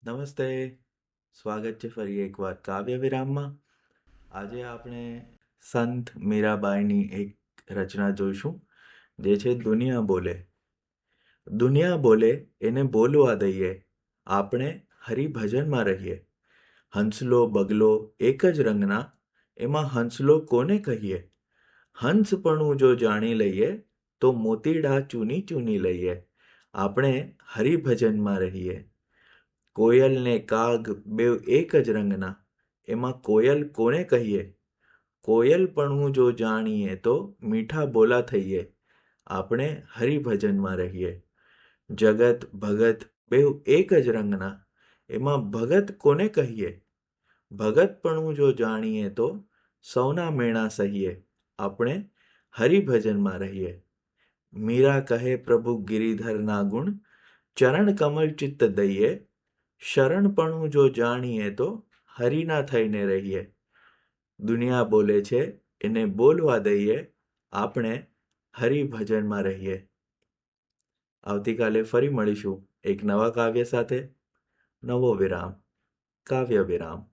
નમસ્તે. સ્વાગત છે ફરી એકવાર કાવ્ય વિરામમાં. આજે આપણે સંત મીરાબાઈની એક રચના જોઈશું, જે છે દુનિયા બોલે. દુનિયા બોલે એને બોલવા દઈએ, આપણે હરિભજનમાં રહીએ. હંસલો બગલો એક જ રંગના, એમાં હંસલો કોને કહીએ? હંસપણું જો જાણી લઈએ, તો મોતીડા ચૂની ચૂની લઈએ. આપણે હરિભજનમાં રહીએ. કોયલ ને કાગ બેવ એક જ રંગના, એમાં કોયલ કોને કહીએ? કોયલપણું જો જાણીએ તો મીઠા બોલા થઈએ. આપણે હરિભજનમાં રહીએ. જગત ભગત બેવ એક જ રંગના, એમાં ભગત કોને કહીએ? ભગતપણું જો જાણીએ તો સૌના મેણા સહીએ. આપણે હરિભજનમાં રહીએ. મીરા કહે પ્રભુ ગિરિધરના ગુણ, ચરણ કમળ ચિત્ત દઈએ. શરણપણું જો જાણીએ તો હરિના થઈને રહીએ. દુનિયા બોલે છે એને બોલવા દઈએ, આપણે હરિભજનમાં રહીએ. આવતીકાલે ફરી મળીશું એક નવા કાવ્ય સાથે. નવો વિરામ, કાવ્ય વિરામ.